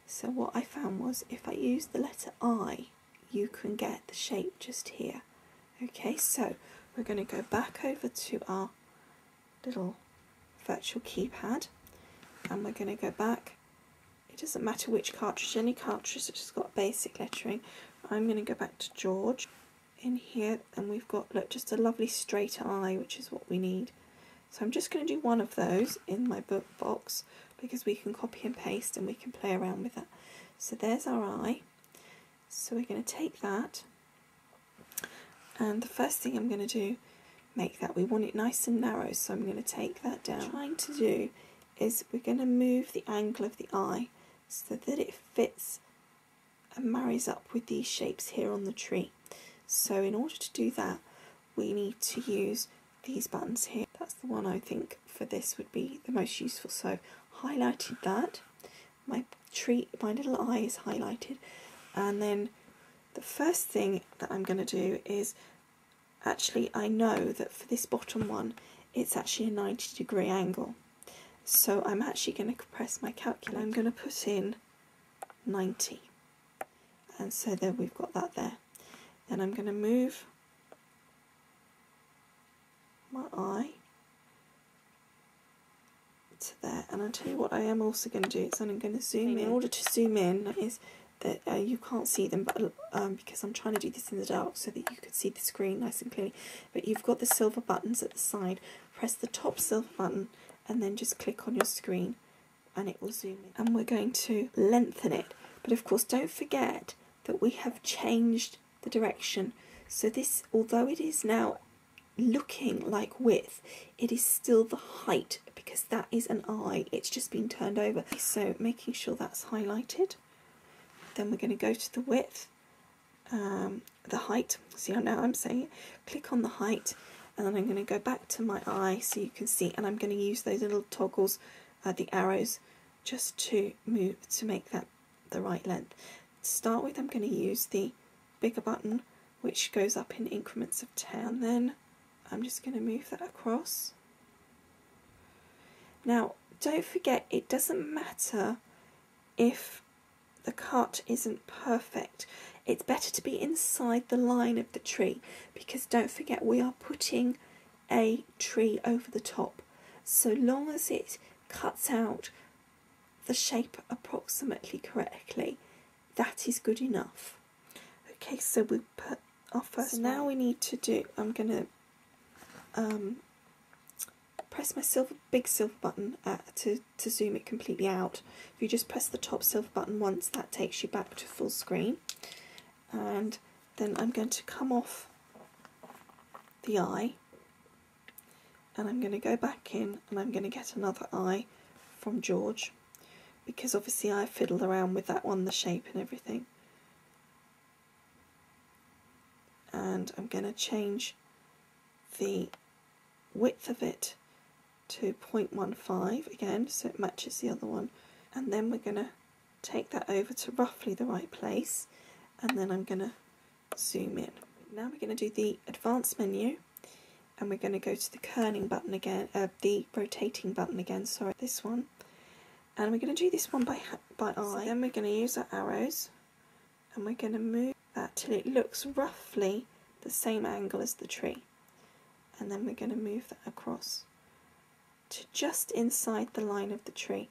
So what I found was if I use the letter I, you can get the shape just here. Okay, so we're going to go back over to our little virtual keypad, and we're going to go back. It doesn't matter which cartridge, any cartridge that's just got basic lettering. I'm going to go back to George in here, and we've got, look, just a lovely straight eye, which is what we need. So I'm just going to do one of those in my book box, because we can copy and paste and we can play around with that. So there's our eye. So we're going to take that, and the first thing I'm going to do, make that, we want it nice and narrow, so I'm going to take that down. What I'm trying to do is we're going to move the angle of the eye so that it fits and marries up with these shapes here on the tree. So in order to do that, we need to use these buttons here. That's the one I think for this would be the most useful. So highlighted that, my little eye is highlighted, and then the first thing that I'm going to do is, actually I know that for this bottom one it's actually a 90-degree angle, so I'm actually going to press my calculator. I'm going to put in 90, and so there we've got that there. Then I'm going to move my eye to there, and I'll tell you what I am also going to do is I'm going to zoom in. In order to zoom in is that you can't see them, but because I'm trying to do this in the dark so that you could see the screen nice and clearly. But you've got the silver buttons at the side. Press the top silver button and then just click on your screen and it will zoom in. And we're going to lengthen it. But of course don't forget that we have changed the direction. So this, although it is now looking like width, it is still the height, because that is an eye. It's just been turned over. So making sure that's highlighted. Then we're going to go to the width, the height, see how now I'm saying it, click on the height, and then I'm going to go back to my eye so you can see, and I'm going to use those little toggles, the arrows, just to move, to make that the right length. To start with, I'm going to use the bigger button, which goes up in increments of 10, and then I'm just going to move that across. Now, don't forget, it doesn't matter if the cut isn't perfect. It's better to be inside the line of the tree, because don't forget we are putting a tree over the top. So long as it cuts out the shape approximately correctly, that is good enough. Okay, so we put our first. So now we need to do, I'm going to press my big silver button to zoom it completely out. If you just press the top silver button once, that takes you back to full screen. And then I'm going to come off the eye, and I'm going to go back in, and I'm going to get another eye from George, because obviously I fiddled around with that one, the shape and everything. And I'm going to change the width of it to 0.15 again, so it matches the other one, and then we're going to take that over to roughly the right place, and then I'm going to zoom in. Now we're going to do the advanced menu, and we're going to go to the kerning button again, the rotating button again, sorry, this one, and we're going to do this one by eye. So then we're going to use our arrows, and we're going to move that till it looks roughly the same angle as the tree, and then we're going to move that across to just inside the line of the tree.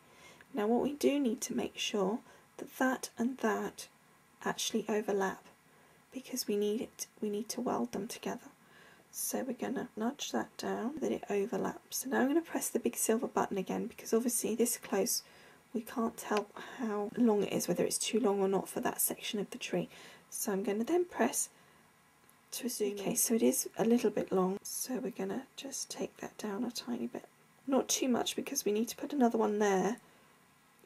Now what we do need to make sure that that and that actually overlap, because we need to weld them together. So we're going to nudge that down so that it overlaps. So now I'm going to press the big silver button again, because obviously this close we can't tell how long it is, whether it's too long or not for that section of the tree. So I'm going to then press to zoom in. Okay, so it is a little bit long, so we're going to just take that down a tiny bit. Not too much, because we need to put another one there,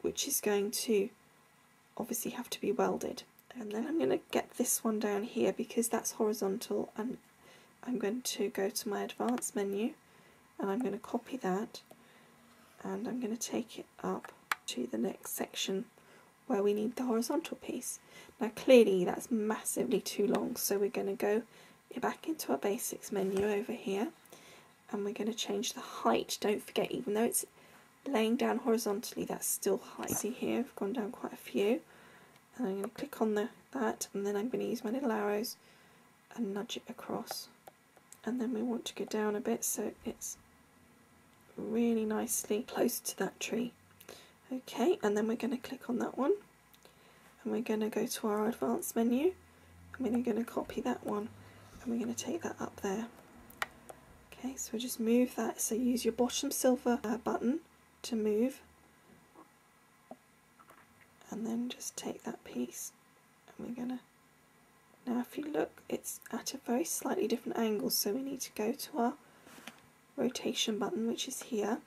which is going to obviously have to be welded. And then I'm going to get this one down here, because that's horizontal, and I'm going to go to my advanced menu, and I'm going to copy that, and I'm going to take it up to the next section where we need the horizontal piece. Now clearly that's massively too long, so we're going to go back into our basics menu over here, and we're going to change the height. Don't forget, even though it's laying down horizontally, that's still high. See here, I've gone down quite a few. And I'm going to click on that, and then I'm going to use my little arrows and nudge it across. And then we want to go down a bit so it's really nicely close to that tree. Okay, and then we're going to click on that one, and we're going to go to our advanced menu, and we're going to copy that one, and we're going to take that up there. Okay, so just move that, so use your bottom silver button to move, and then just take that piece, and we're going to, now if you look, it's at a very slightly different angle, so we need to go to our rotation button, which is here,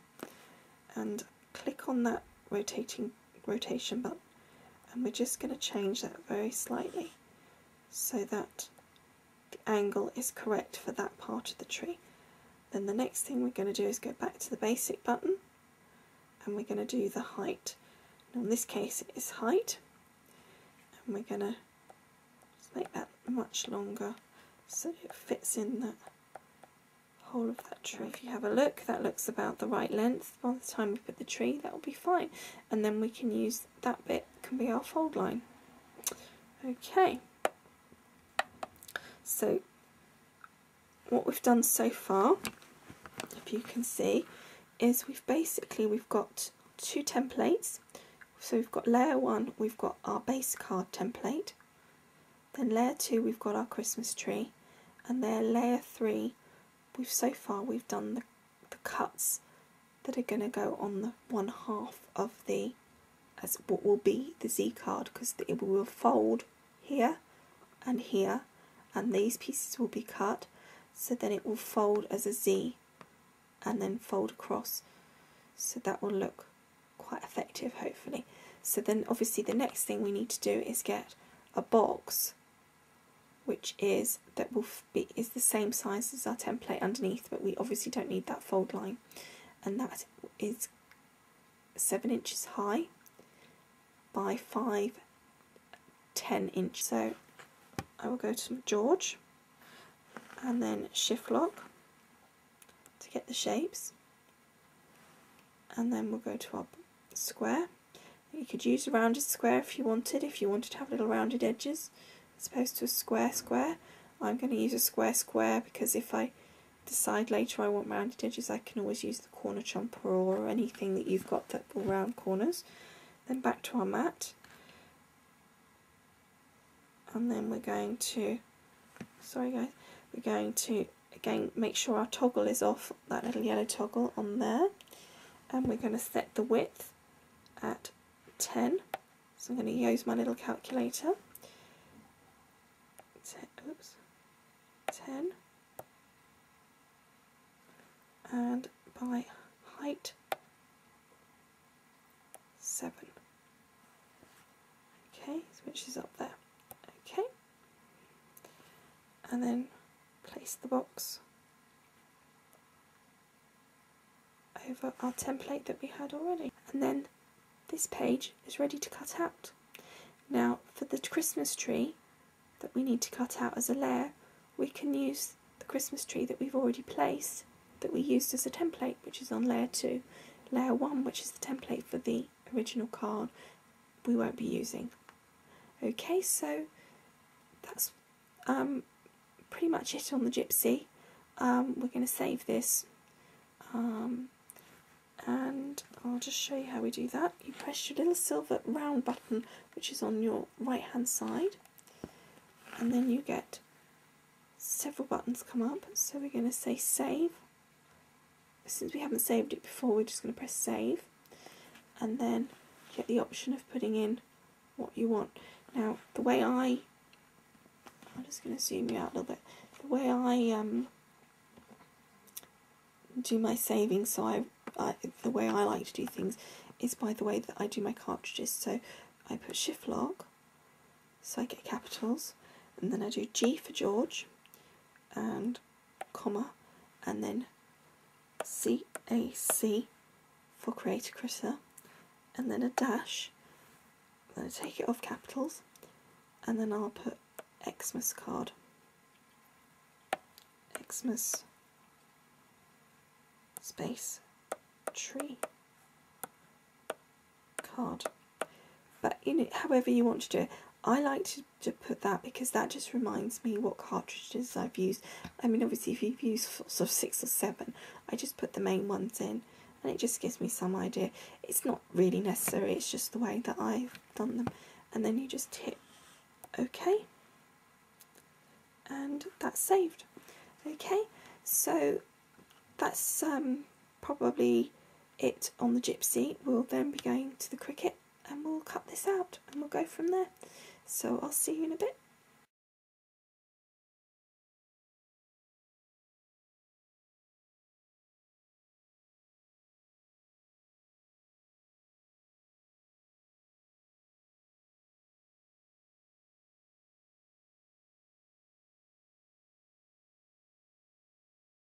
and click on that rotation button, and we're just going to change that very slightly so that the angle is correct for that part of the tree. Then the next thing we're going to do is go back to the basic button, and we're going to do the height. Now in this case it is height, and we're going to just make that much longer so it fits in that whole of that tree. If you have a look, that looks about the right length. By the time we put the tree, that will be fine, and then we can use that bit, can be our fold line. Okay, so what we've done so far, if you can see, is we've got two templates. So we've got layer 1, we've got our base card template, then layer 2 we've got our Christmas tree, and then layer 3 we've done the cuts that are going to go on the one half of the, as what will be the Z card, because it will fold here and here, and these pieces will be cut, so then it will fold as a Z and then fold across, so that will look quite effective hopefully. So then obviously the next thing we need to do is get a box which is the same size as our template underneath, but we obviously don't need that fold line, and that is 7 inches high by 10 inches. So I will go to George and then shift lock to get the shapes, and then we'll go to our square. You could use a rounded square if you wanted to have little rounded edges as opposed to a square. I'm going to use a square because if I decide later I want rounded edges, I can always use the corner chomper or anything that you've got that will round corners. Then back to our mat, and then we're going to, we're going to again make sure our toggle is off, that little yellow toggle on there, and we're going to set the width at 10. So I'm going to use my little calculator. 10, and by height 7. Okay, which is up there. Okay, and then place the box over our template that we had already, and then this page is ready to cut out. Now for the Christmas tree that we need to cut out as a layer, we can use the Christmas tree that we've already placed, that we used as a template, which is on layer 2. Layer 1, which is the template for the original card, we won't be using. Okay, so that's pretty much it on the Gypsy. We're going to save this, and I'll just show you how we do that. You press your little silver round button, which is on your right hand side, and then you get several buttons come up. So we're going to say save. Since we haven't saved it before, we're just going to press save, and then you get the option of putting in what you want. Now the way I'm just going to zoom you out a little bit. The way I do my saving, so the way I like to do things is by the way that I do my cartridges. So I put shift lock, so I get capitals, and then I do G for George, and comma, and then CAC for create a critter, and then a dash, then I take it off capitals, and then I'll put Xmas card, Xmas space tree, card. But you know, however you want to do it. I like to put that because that just reminds me what cartridges I've used. I mean, obviously if you've used sort of 6 or 7, I just put the main ones in and it just gives me some idea. It's not really necessary, it's just the way that I've done them. And then you just hit OK, and that's saved. Okay, so that's probably it on the Gypsy. We'll then be going to the Cricut and we'll cut this out and we'll go from there. So I'll see you in a bit.